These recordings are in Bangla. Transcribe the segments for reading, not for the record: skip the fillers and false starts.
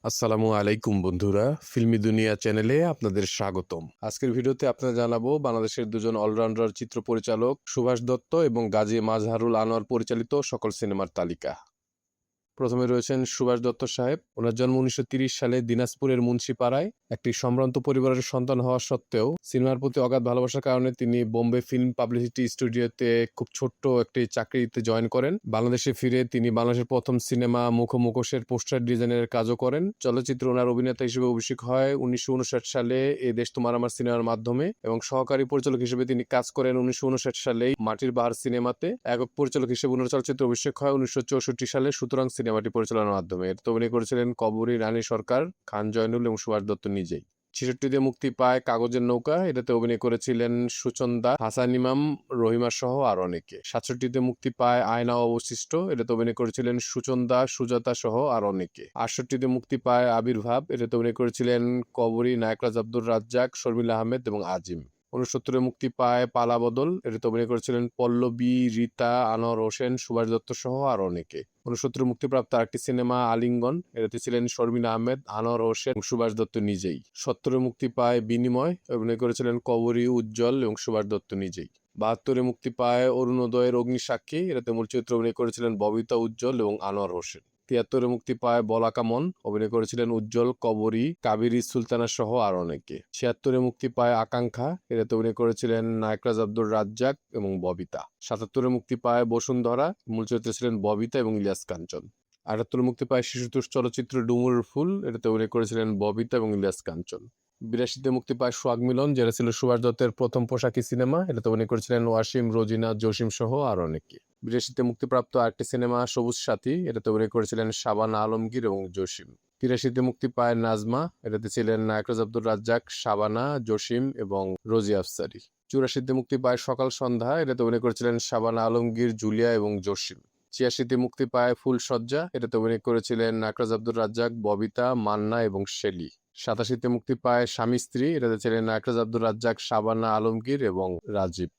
আসসালামু আলাইকুম বন্ধুরা, ফিল্মি দুনিয়া চ্যানেলে আপনাদের স্বাগতম। আজকের ভিডিওতে আপনারা জানাবো বাংলাদেশের দুজন অলরাউন্ডার চিত্র পরিচালক সুভাষ দত্ত এবং গাজী মাজহারুল আনোয়ার পরিচালিত সকল সিনেমার তালিকা। প্রথমে রয়েছেন সুভাষ দত্ত সাহেব। ওনার জন্ম 1930 সালে দিনাজপুরের মুন্সিপাড়ায়। একটি সম্ভ্রান্ত পরিবারের সন্তান হওয়া সত্ত্বেও সিনেমার প্রতি অগাধ ভালোবাসার কারণে তিনি বোম্বে ফিল্ম পাবলিসিটি স্টুডিওতে খুব ছোট্ট একটি চাকরিতে জয়েন করেন। বাংলাদেশে ফিরে তিনি বাংলাদেশের প্রথম সিনেমা মুখোশের পোস্টার ডিজাইনের কাজও করেন। চলচ্চিত্রে ওনার অভিনেতা হিসেবে অভিষেক হয় 1959 সালে এ দেশ তোমার আমার সিনেমার মাধ্যমে, এবং সহকারী পরিচালক হিসেবে তিনি কাজ করেন 1959 সালেই মাটির বাহার সিনেমাতে। একক পরিচালক হিসেবে ওনার চলচ্চিত্রে অভিষেক হয় 1964 সালে সুতরাং সিনেমাটি পরিচালনার মাধ্যমে। এর তো অভিনয় করেছিলেন কবরী, রানী সরকার, খান জয়নুল এবং সুভাষ দত্ত নিজেই। 66-তে মুক্তি পায় কাগজের নৌকা। এটাতে অভিনয় করেছিলেন সুচন্দা, হাসান ইমাম, রহিমা সহ আর অনেকে। 67-তে মুক্তি পায় আয়না অবশিষ্ট। এটাতে অভিনয় করেছিলেন সুচন্দা, সুজাতা সহ আর অনেকে। 68-তে মুক্তি পায় আবির্ভাব। এটাতে অভিনয় করেছিলেন কবরী, নায়করাজ আব্দুর রাজ্জাক, শর্মিলা আহমেদ এবং আজিম। 69-এ মুক্তি পায় পালাবদল। এটাতে অভিনয় করেছিলেন পল্লবী, রীতা, আনোয়ার হোসেন, সুভাষ দত্ত সহ আর অনেকে। 69-এ মুক্তিপ্রাপ্ত আরেকটি সিনেমা আলিঙ্গন। এটাতে ছিলেন শর্মিলা আহমেদ, আনোয়ার হোসেন এবং সুভাষ দত্ত নিজেই। 70-এ মুক্তি পায় বিনিময়। অভিনয় করেছিলেন কবরী, উজ্জ্বল এবং সুভাষ দত্ত নিজেই। 72-এ মুক্তি পায় অরুণোদয়ের অগ্নিসাক্ষী। এটাতে মূল চরিত্রে অভিনয় করেছিলেন ববিতা, উজ্জ্বল এবং আনোয়ার হোসেন। 73-এ মুক্তি পায় বলাকা মন। অভিনয় করেছিলেন উজ্জ্বল, কবরী, কাবেরী সুলতানা সহ আর অনেকে। 76-এ মুক্তি পায় আকাঙ্ক্ষা। এটাতে অভিনয় করেছিলেন নায়করাজ আব্দুর রাজ্জাক এবং ববিতা। 77-এ মুক্তি পায় বসুন্ধরা। মূল চরিত্রে ছিলেন ববিতা এবং ইলিয়াস কাঞ্চন। 78-এ মুক্তি পায় শিশুতোষ চলচ্চিত্র ডুমুরের ফুল। এটাতে অভিনয় করেছিলেন ববিতা এবং ইলিয়াস কাঞ্চন। 82-তে মুক্তি পায় সোহাগ মিলন, যেটা ছিল সুভাষ দত্তের প্রথম পোশাকি সিনেমা। এটাতে অভিনয় করেছিলেন ওয়াসিম, রোজিনা, জসিম সহ আর অনেকে। 82-তে মুক্তিপ্রাপ্ত আরেকটি সিনেমা সবুজ সাথী। এটাতে অভিনয় করেছিলেন শাবানা আলমগীর এবং জসিম। 83-তে মুক্তি পায় নাজমা। এটাতে ছিলেন নায়করাজ আব্দুর রাজ্জাক, শাবানা, জসিম এবং রোজি আফসারি। 84-তে মুক্তি পায় সকাল সন্ধ্যা। এটাতে অভিনয় করেছিলেন শাবানা আলমগীর, জুলিয়া এবং জসিম। 86-তে মুক্তি পায় ফুলসজ্জা। এটাতে অভিনয় করেছিলেন নায়করাজ আব্দুর রাজ্জাক, ববিতা, মান্না এবং শেলি। 87-তে মুক্তি পায় স্বামী স্ত্রী। এটাতে ছিলেন নায়করাজ আব্দুর রাজ্জাক, শাবানা আলমগীর এবং রাজীব।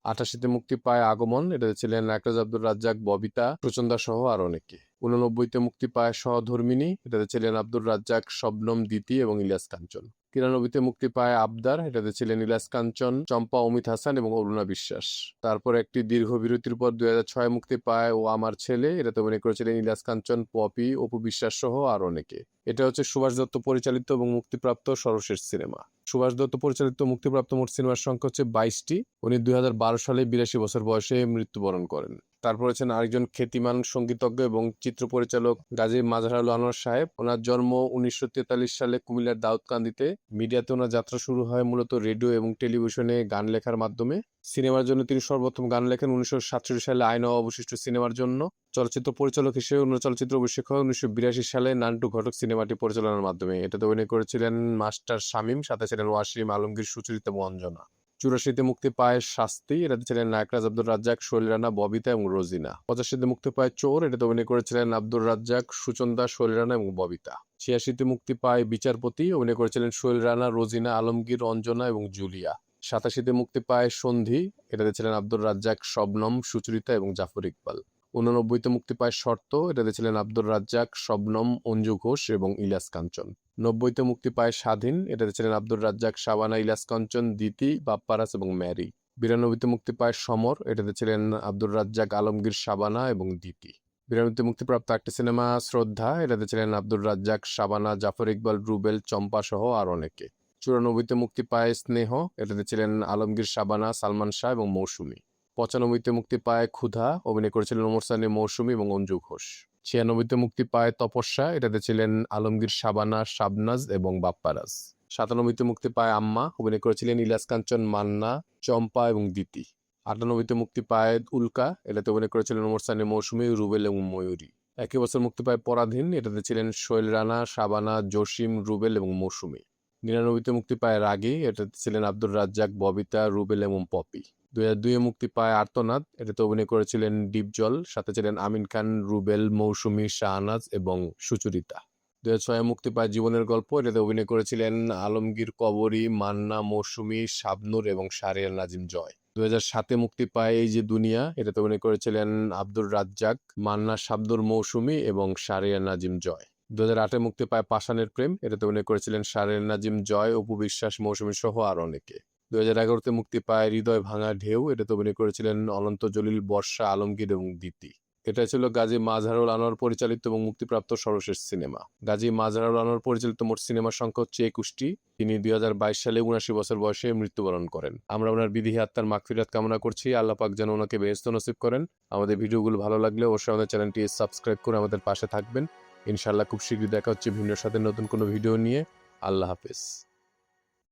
88-তে মুক্তি পায় আগমন। এটাতে ছিলেন নায়করাজ আব্দুর রাজ্জাক, ববিতা, সুচন্দা সহ আর অনেকে। 89-তে মুক্তি পায় সহধর্মিণী। এটাতে ছিলেন আব্দুর রাজ্জাক, শবনম, দিতি এবং ইলিয়াস কাঞ্চন। 93-তে মুক্তি পায় আবদার। এটাতে ছিলেন ইলিয়াস কাঞ্চন, চম্পা, অমিত হাসান এবং অরুণা বিশ্বাস। তারপর একটি দীর্ঘ বিরতির পর 2006-এ মুক্তি পায় ও আমার ছেলে। এটাতে অভিনয় করেছিলেন ইলিয়াস কাঞ্চন, পপি, অপু বিশ্বাস সহ আর অনেকে। এটা হচ্ছে সুভাষ দত্ত পরিচালিত এবং মুক্তিপ্রাপ্ত সর্বশেষ সিনেমা। সুভাষ দত্ত পরিচালিত মুক্তিপ্রাপ্ত মোট সিনেমার সংখ্যা হচ্ছে 22টি। উনি 2012 সালে 82 বছর বয়সে মৃত্যুবরণ করেন। তারপর আছেন আরেকজন খ্যাতিমান সঙ্গীতজ্ঞ এবং চিত্র পরিচালক গাজী মাজহারুল আনোয়ার সাহেব। ওনার জন্ম 1943 সালে কুমিল্লার দাউদকান্দিতে। মিডিয়াতে ওনার যাত্রা শুরু হয় মূলত রেডিও এবং টেলিভিশনে গান লেখার মাধ্যমে। সিনেমার জন্য তিনি সর্বপ্রথম গান লেখেন 1967 সালে আয়না অবশিষ্ট সিনেমার জন্য। চলচ্চিত্র পরিচালক হিসেবে ওনার চলচ্চিত্র অভিষেক হয় 1982 সালে নান্টু ঘটক সিনেমাটি পরিচালনার মাধ্যমে। এটাতে অভিনয় করেছিলেন মাস্টার শামীম, সাথে ছিলেন ওয়াসিম, আলমগীর, সুচরিতা এবং অঞ্জনা। 84-তে মুক্তি পায় শাস্তি। এটাতে ছিলেন নায়করাজ আব্দুর রাজ্জাক, শৈল রানা, ববিতা এবং রোজিনা। 85-তে মুক্তি পায় চোর। এটাতে অভিনয় করেছিলেন আব্দুর রাজ্জাক, সুচন্দা, শৈল রানা এবং ববিতা। 86-তে মুক্তি পায় বিচারপতি। অভিনয় করেছিলেন শৈল রানা, রোজিনা, আলমগীর, অঞ্জনা এবং জুলিয়া। 87-তে মুক্তি পায় সন্ধি। এটাতে ছিলেন আব্দুর রাজ্জাক, শবনম, সুচরিতা এবং জাফর ইকবাল। 89-তে মুক্তি পায় শর্ত। এটাতে ছিলেন আব্দুর রাজ্জাক, শবনম, অঞ্জু ঘোষ এবং ইলিয়াস কাঞ্চন। 90-তে মুক্তি পায় স্বাধীন। এটাতে ছিলেন আব্দুর রাজ্জাক, শাবানা, ইলিয়াস কাঞ্চন, দিতি, বাপ্পারাস এবং ম্যারি। 92-তে মুক্তি পায় সমর। এটাতে ছিলেন আব্দুর রাজ্জাক, আলমগীর, শাবানা এবং দিতি। 92-তে মুক্তিপ্রাপ্ত একটি সিনেমা শ্রদ্ধা। এটাতে ছিলেন আব্দুর রাজ্জাক, শাবানা, জাফর ইকবাল, রুবেল, চম্পা সহ আর অনেকে। 94-তে মুক্তি পায় স্নেহ। এটাতে ছিলেন আলমগীর, শাবানা, সালমান শাহ এবং মৌসুমী। 95-তে মুক্তি পায় ক্ষুধা। অভিনয় করেছিলেন ওমর সানি, মৌসুমী এবং অঞ্জু ঘোষ। 96-তে মুক্তি পায় তপস্যা। এটাতে ছিলেন আলমগীর, শাবানা, শাবনাজ এবং বাপ্পারাজ। 97-তে মুক্তি পায় আম্মা। অভিনয় করেছিলেন ইলিয়াস কাঞ্চন, মান্না, চম্পা এবং দিতি। 98-তে মুক্তি পায় উল্কা। এটাতে অভিনয় করেছিলেন ওমর সানি, মৌসুমী, রুবেল এবং ময়ূরী। একই বছর মুক্তি পায় পরাধীন। এটাতে ছিলেন শৈল রানা, শাবানা, জসিম, রুবেল এবং মৌসুমী। 99-তে মুক্তি পায় রাগী। এটাতে ছিলেন আব্দুর রাজ্জাক, ববিতা, রুবেল এবং পপি। 2002-এ মুক্তি পায় আর্তনাদ। এটাতে অভিনয় করেছিলেন ডিপজল, সাথে ছিলেন আমিন খান, রুবেল, মৌসুমী, শাহনাজ এবং সুচরিতা। 2006-এ মুক্তি পায় জীবনের গল্প। এটাতে অভিনয় করেছিলেন আলমগীর, কবরী, মান্না, মৌসুমী, শাবনূর এবং শাহরিয়ার নাজিম জয়। 2007-এ মুক্তি পায় এই যে দুনিয়া। এটাতে অভিনয় করেছিলেন আব্দুর রাজ্জাক, মান্না, শাবনূর, মৌসুমী এবং শাহরিয়ার নাজিম জয়। 2008-এ মুক্তি পায় পাষাণের প্রেম, এটাতে অভিনয় করেছিলেন শাহরিয়ার নাজিম জয়, অপু বিশ্বাস, মৌসুমী সহ আর অনেকে। 2011-তে মুক্তি পায় হৃদয় ভাঙা ঢেউ, এটাতে অভিনয় করেছিলেন অনন্ত জলিল, বর্ষা, আলমগীর এবং দিতি। এটা ছিল গাজী মাজহারুল আনোয়ার পরিচালিত এবং মুক্তিপ্রাপ্ত সর্বশেষ সিনেমা। গাজী মাজহারুল আনোয়ার পরিচালিত মোট সিনেমার সংখ্যা হচ্ছে 21টি। তিনি 2022 সালে 79 বছর বয়সে মৃত্যুবরণ করেন। আমরা ওনার বিদেহী আত্মার মাগফিরাত কামনা করছি। আল্লাহ পাক যেন ওনাকে বেহেশত নসিব করেন। আমাদের ভিডিওগুলো ভালো লাগলে অবশ্যই আমাদের চ্যানেলটি সাবস্ক্রাইব করে আমাদের পাশে থাকবেন। ইনশাআল্লাহ খুব শীঘ্রই দেখা হচ্ছে ভিন্ন সাথে নতুন কোনো ভিডিও নিয়ে। আল্লাহ হাফেজ।